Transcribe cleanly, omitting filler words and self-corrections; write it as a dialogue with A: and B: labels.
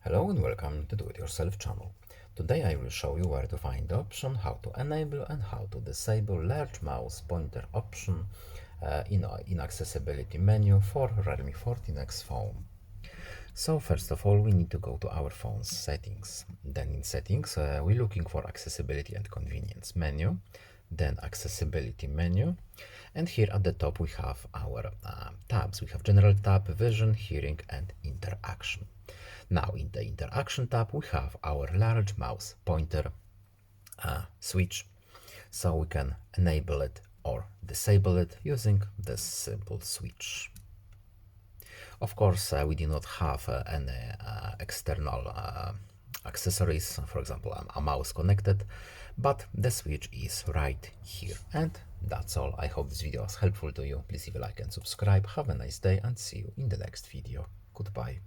A: Hello and welcome to Do It Yourself channel. Today I will show you where to find the option, how to enable and how to disable large mouse pointer option in accessibility menu for Realme 14x phone. So first of all we need to go to our phone's settings. Then in settings we're looking for accessibility and convenience menu, then accessibility menu, and here at the top we have our tabs. We have general tab, vision, hearing and interaction. Now in the interaction tab we have our large mouse pointer switch, so we can enable it or disable it using this simple switch. Of course we do not have any external accessories, for example a mouse connected, but the switch is right here. And that's all. I hope this video was helpful to you. Please leave a like and subscribe. Have a nice day and see you in the next video. Goodbye.